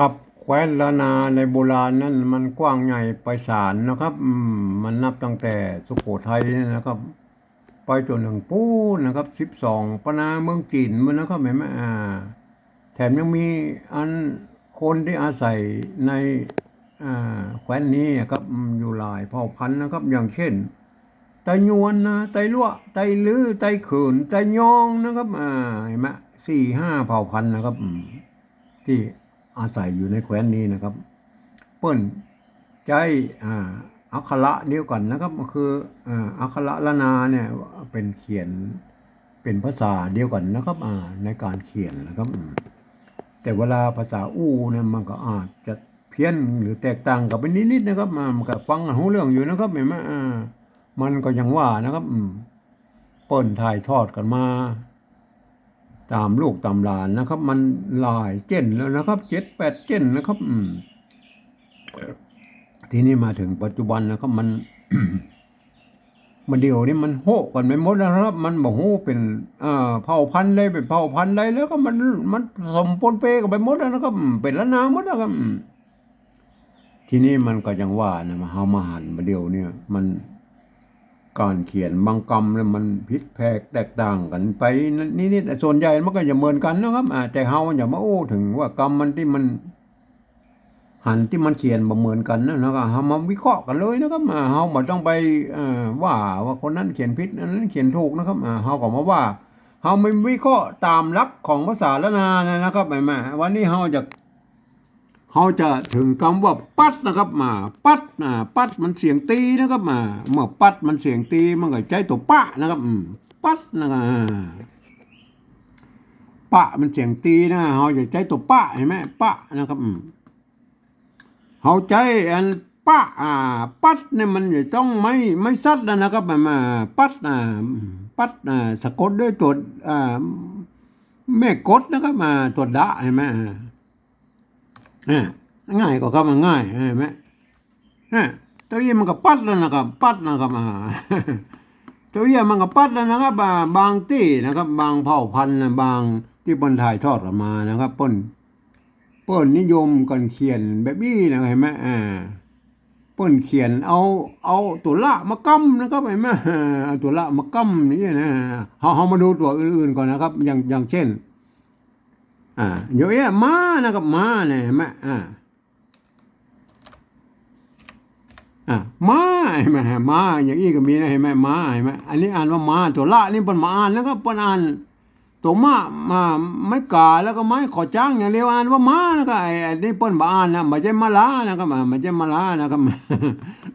ครับแคว้นล้านนาในโบราณนั้นมันกว้างใหญ่ไพศาลนะครับมันนับตั้งแต่สุโขทัยนะครับไปจนถึงปูนนะครับ12ปนาเมืองจีนมันนะครับเห็นไหมแถมยังมีอันคนที่อาศัยในแคว้นนี้ครับอยู่หลายเผ่าพันธุ์นะครับอย่างเช่นไตยวนนะไตลั่วไตลือไตเขินไตยองนะครับเห็นไหม4-5เผ่าพันธุ์นะครับที่อาศัยอยู่ในแคว้นนี้นะครับเปิ้นใจอักขระเดียวกันนะครับก็คืออักขระละนาเนี่ยเป็นเขียนเป็นภาษาเดียวกันนะครับในการเขียนนะครับแต่เวลาภาษาอู้เนี่ยมันก็อาจจะเพี้ยนหรือแตกต่างกันไปนิดๆนะครับมันก็ฟังกันรู้เรื่องอยู่นะครับเห็นไหมมันก็ยังว่านะครับเปิ้นถ่ายทอดกันมาตามลูกตามหลานนะครับ มันหลายเจนแล้วนะครับ7-8เจนนะครับทีนี้มาถึงปัจจุบันนะครับมัน มันเดี๋ยวนี้มันโหกันไปหมดแล้วนะครับมันบอกโหเป็นเผ่าพันธุ์ใดเป็นเผ่าพันธุ์ใดแล้วก็มันผสมปนเปกันไปหมดแล้วนะครับเป็นละนาหมดแล้วครับทีนี้มันก็ยังว่านะมาเฮามาหันมาเดียวเนี่ยมันการเขียนบางกรรมเนี่ยมันผิดแผกแตกต่างกันไปนิดๆส่วนใหญ่มันก็จะเหมือนกันนะครับแต่เฮาอย่ามาโอ้ถึงว่ากรรมมันที่มันหันที่มันเขียนบ่เหมือนกันนะครับเฮามาวิเคราะห์กันเลยนะครับเฮาบ่ต้องไปว่าคนนั้นเขียนผิดอันนั้นเขียนถูกนะครับเฮาก็มาว่าเฮาไม่วิเคราะห์ตามหลักของภาษาละนานะครับแม่วันนี้เขาจะถึงคำว่าปัดนะครับปัดปัดมันเสียงตีนะครับเมื่อปัดมันเสียงตีมันก็ใจตัวปะนะครับปัดนะครับปะมันเสียงตีนะเขาจะใจตัวปะเห็นไหมปะนะครับเขาใจอันปะปัดเนี่ยมันจะต้องไม่ซัดนะครับปัดปัดสะกดด้วยตัวแม่กดนะครับตัวดะเห็นไหมง่ายก็ครับมันง่ายเห็นไหมตัวนี้มันก็ปัดแล้วนะครับปัดนะครับตัวนี้มันก็ปัดแล้วนะครับบางที่นะครับบางเผ่าพันธุ์บางที่บนถ่ายทอดออกมานะครับเปิ้นนิยมกันเขียนแบบนี้นะเห็นไหมเปิ้นเขียนเอาตัวละมากำนะครับเห็นไหมเอาตัวละมากำนี่นะเขามาดูตัวอื่นๆก่อนนะครับอย่างเช่นเยอะแยะม้านะครับม้าเนี่ยเห็นไหมม้าเห็นไหมม้าอย่างนี้ก็มีนะเห็นไหมม้าเห็นไหมอันนี้อ่านว่าม้าตัวละนี่เป็นมาอ่านนะครับเป็นอ่านตัวม้าไม่กาแล้วก็ไม้ขอจ้างอย่างเดียวอ่านว่าม้านะครับไอ้นี่เป็นมาอ่านนะไม่ใช่มาลานะครับไม่ใช่มาลานะครับ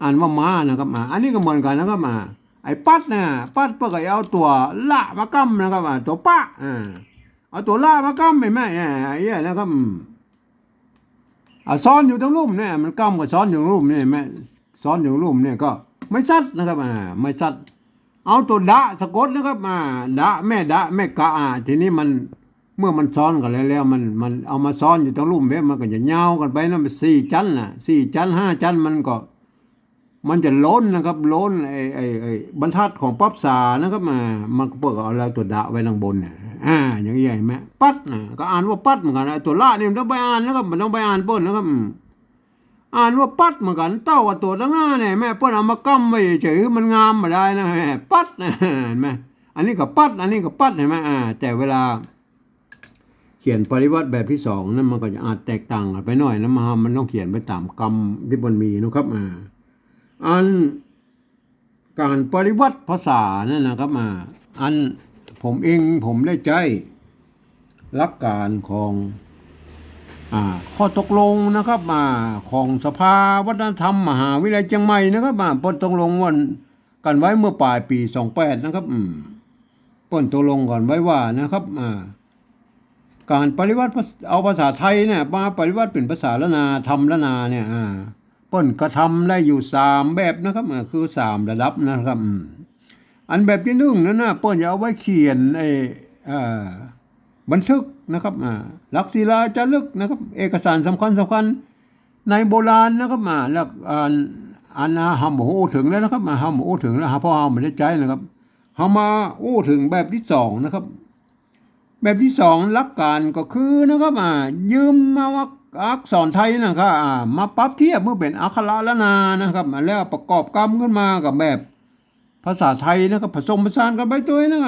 อ่านว่าม้านะครับอันนี้ก็เหมือนกันนะครับไอ้ปัดเนี่ยปัดเพื่อเอาตัวละมากำนะครับตัวปะเอาตัวละมากำเห็นไหมไอ้เนี่ยนะครับซ้อนอยู่ตรงรูปเนี่ยมันกำกับซ้อนอยู่ตรงรูปเนี่ยแม่ซ้อนอยู่รูปเนี่ยก็ไม่ซัดนะครับไม่ซัดเอาตัวดะสะกดนะครับดะแม่กะทีนี้มันเมื่อมันซ้อนกันแล้วมันเอามาซ้อนอยู่ตรงรูปเนี่ยมันก็จะยาวกันไปนะมัน4 ชั้น4 ชั้น5 ชั้นมันจะล้นนะครับล้นไอ้บรรทัดของปั๊บสานะครับมันก็เปิดเอาแล้วตัวดะไว้ข้างบนเนี่ยอย่างนี้เห็นไหมปัดก็อ่านว่าปัดเหมือนกันตัวละนี่มันต้องไปอ่านนะครับมันต้องไปอ่านเปิ้นนะครับอ่านว่าปัดเหมือนกันเต้ากับตัวตั้งหน้าเนี่ยแม่เปิ้นเอามากำไว้เฉยมันงามมาได้นะแม่ปัดเห็นไหมอันนี้ก็ปัดอันนี้ก็ปัดเห็นไหมแต่เวลาเขียนปริวัติแบบที่2นั้นมันก็จะอาจแตกต่างกันไปหน่อยนะมันต้องเขียนไปตามกรรมที่มันมีนะครับอันการปริวัติภาษานั่นนะครับอันผมได้ใจหลักการของข้อตกลงนะครับของสภาวัฒนธรรมมหาวิทยาลัยเชียงใหม่นะครับเปิ้นตกลงวันกันไว้เมื่อปลายปี28นะครับเปิ้นตกลงกันไว้ว่านะครับการปริวัติเอาภาษาไทยเนี่ยมาปริวัติเป็นภาษาละนาธรรมละนาเนี่ยเปิ้นกระทำได้อยู่3แบบนะครับคือ3ระดับนะครับอันแบบที่1นั้นเปิ้นจะเอาไว้เขียนบันทึกนะครับหลักศิลาจารึกนะครับเอกสารสำคัญในโบราณนะครับแล้วอันหาหมูถึงแล้วนะครับหาหมูถึงแล้วเพราะหาไม่ได้ใจนะครับหามาถึงแบบที่2นะครับแบบที่2หลักการก็คือนะครับยืมมาว่า อักษรไทยนะครับมาปรับเทียบเมื่อเป็นอักขระละนานะครับแล้วประกอบกรรมขึ้นมากับแบบภาษาไทยนะครับผสมผสานกันไปตัวนะ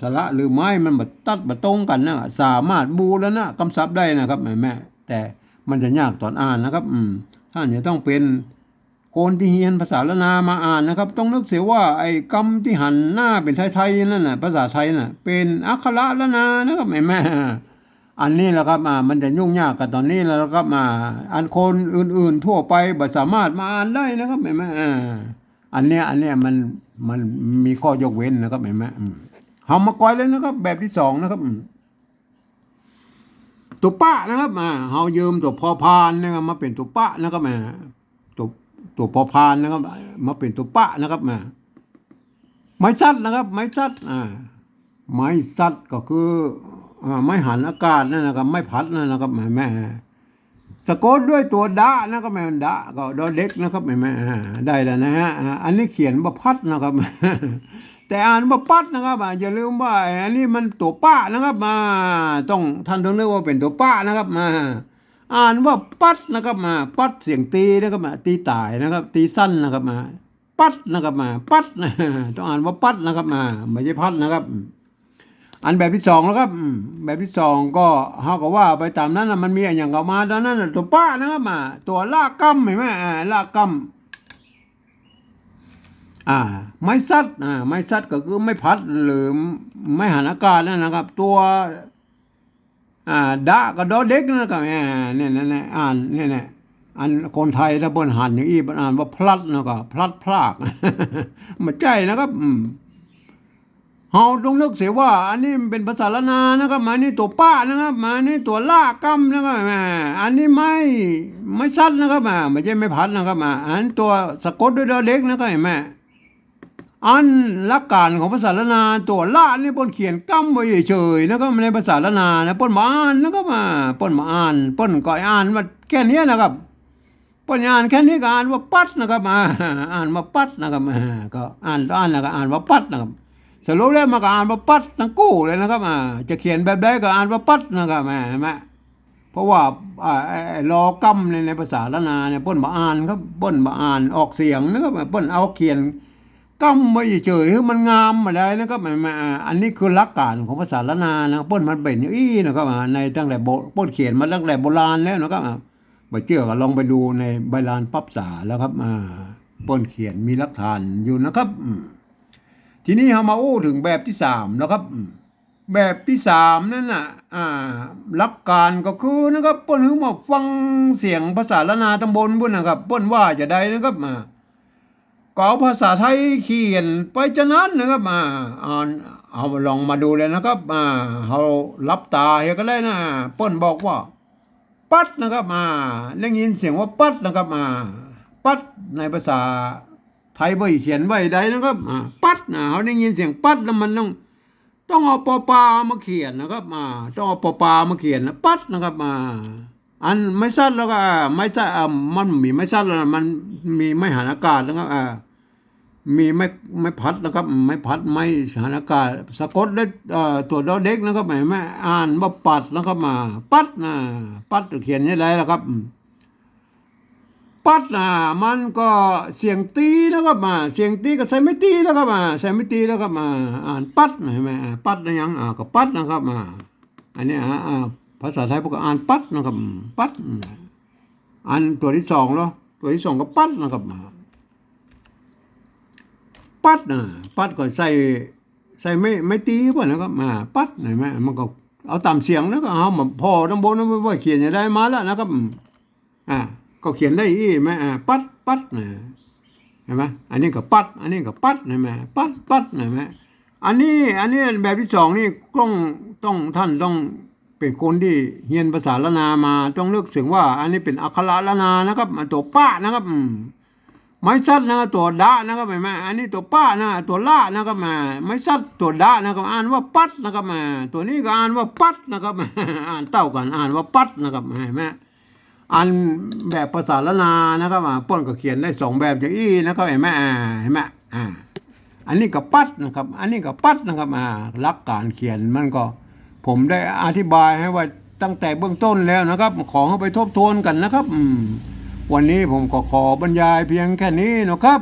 สระหรือไม้มันบัดตัดบัดตรงกันนะสามารถบูรณะกำศัพท์ได้นะครับแม่แต่มันจะยากตอนอ่านนะครับท่านจะต้องเป็นคนที่เรียนภาษาละนามาอ่านนะครับต้องนึกเสียว่าไอ้กรรมที่หันหน้าเป็นไทยๆนั่นน่ะภาษาไทยน่ะเป็นอักขระละนานะครับแม่อันนี้แหละครับมันจะยุ่งยากกันตอนนี้แล้วครับอันคนอื่นๆทั่วไปบ่สามารถมาอ่านได้นะครับแม่อันเนี้ยมันมีข้อยกเว้นนะครับแม่เฮามาก่อยเลยนะครับ แบบที่สองนะครับตัวปะนะครับเฮายืมตัวพอพานนะครับมาเป็นตัวปะนะครับตัวพอพานนะครับมาเป็นตัวปะนะครับไม้ชัดนะครับไม้ชัดไม้ชัดก็คือไม้หันอากาศนั่นนะครับไม้พัดนั่นนะครับแม่สะกดด้วยตัวดะนะครับแม่ดะก็ดอเด็กนะครับแม่ได้แล้วนะฮะอันนี้เขียนว่าพัดนะครับ แต่อ่านว่าปัดนะครับอย่าลืมว่าอันนี้มันตัวป้านะครับต้องท่านต้องเรียกว่าเป็นตัวป้านะครับอ่านว่าปัดนะครับปัดเสียงตีนะครับตีตายนะครับ ตีสั้นนะครับปัดนะครับปัดต้องอ่านว่าปัดนะครับไม่ใช่พัดนะครับอันแบบที่สองแล้วครับแบบที่สองก็เฮาก็ว่าไปตามนั้นมันมีอย่างออกมาตอนนั้นตัวป้านะครับตัวลากกัมเห็นไหมลากกัมไม้ซัดไม้ซัดก็คือไม้พัดหรือไม้หันอากาศนั่นนะครับ ตัวดะกับดอเด็กนะครับเนี่ยอ่านเนี่ยอันคนไทยถ้าบนหันอย่างอี้อ่านว่าพลัดนะครับพลัดพลากมาใจนะครับเฮาต้องนึกเสียว่าอันนี้เป็นภาษาละนานะครับมานี่ตัวป้านะครับมานี่ตัวล่ากัมนะครับอันนี้ไม่ซัดนะครับไม่ใช่ไม่พัดนะครับอันตัวสะกดด้วยดอเด็กนะครับเห็นไหมอันหลักการของภาษาละนาตัวละนี่ป้นเขียนกั้มไว้เฉยๆนะครับในภาษาละนานะป้นมาอ่านนะครับป้นมาอ่านป้นก็อ่านว่าแค่นี้นะครับป้นอ่านแค่นี้ก็อ่านว่าปัดนะครับอ่านว่าปัดนะครับก็อ่านแล้วก็อ่านว่าปัดนะครับสรุปแล้วมันก็อ่านว่าปัดทั้งกู้เลยนะครับจะเขียนแบบใดก็อ่านว่าปัดนะครับเพราะว่ารอกั้มในภาษาละนาเนี่ยป้นมาอ่านครับป้นมาอ่านออกเสียงนะครับป้นเอาเขียนก้มไม่เฉยๆมันงามอะไรนะครับอันนี้คือหลักการของภาษาละนานะป้นมันเป็นอย่างนี้นะครับในตั้งแต่ป้นเขียนมาตั้งแต่โบราณแล้วนะครับมาเชื่อก็ลองไปดูในใบลานปั๊บษาแล้วครับป้นเขียนมีหลักฐานอยู่นะครับทีนี้เรามาอู้ถึงแบบที่สามนะครับแบบที่สามนั่นน่ะหลักการก็คือนะครับป้นหูมาฟังเสียงภาษาละนาตำบลบุญนะครับป้นว่าจะได้นะครับก็เอาภาษาไทยเขียนไปจะนั้นนะครับเอาลองมาดูเลยนะครับเขารับตาเฮก็ได้นะป้นบอกว่าปัดนะครับได้ยินเสียงว่าปัดนะครับปัดในภาษาไทยบ่เขียนไว้ใดนะครับปัดเขาได้ยินเสียงปัดแล้วมันต้องเอาปอปามาเขียนนะครับต้องเอาปอปามาเขียนนะปัดนะครับอันไม่สั้นแล้วก็ไม่ใช่มันมีไม่สั้นแล้วมันมีไม่หันอากาศนะครับมีไม่พัดนะครับไม่พัดไม่หันอากาศสะกดได้ตัวดอเด็กนะครับไม่อ่านว่าปัดนะครับปัดปัดเขียนยังไงล่ะครับปัดมันก็เสียงตีนะครับเสียงตีก็ใส่ไม่ตีแล้วครับใส่ไม่ตีแล้วครับอ่านปัดเห็นไหมปัดยังก็ปัดนะครับอันนี้ภาษาไทยพวกอ่านปัดนะครับปัดอันตัวที่สองเนาะตัวที่สองก็ปัดนะครับปัดปัดก็ใส่ไม่ตีป่ะนะครับปัดเห็นไหมมันก็เอาตามเสียงแล้วก็เอาพอทั้งบนนั้นว่าเขียนจะได้มาแล้วนะครับก็เขียนได้อีไหมปัดเห็นไหมอันนี้ก็ปัดอันนี้ก็ปัดเห็นไหมปัดเห็นไหมอันนี้แบบที่สองนี่ต้องท่านต้องเป็นคนที่เรียนภาษาละนามาต้องเลือกเสียงว่าอันนี้เป็นอักขระละนานะครับตัวป้านะครับไม้ซัดนะครับตัวดะนะครับเห็นไหมอันนี้ตัวป้านะตัวล่านะครับไม้ซัดตัวดะนะครับอ่านว่าปัดนะครับตัวนี้ก็อ่านว่าปัดนะครับอ่านเต้ากันอ่านว่าปัดนะครับเห็นไหมอันแบบภาษาละนานะครับป้นก็เขียนได้สองแบบอย่างนี้นะครับเห็นไหมอันนี้ก็ปัดนะครับอันนี้ก็ปัดนะครับหลักการเขียนมันก็ผมได้อธิบายให้ว่า ตั้งแต่เบื้องต้นแล้วนะครับ ขอให้ไปทบทวนกันนะครับวันนี้ผมก็ขอบรรยายเพียงแค่นี้นะครับ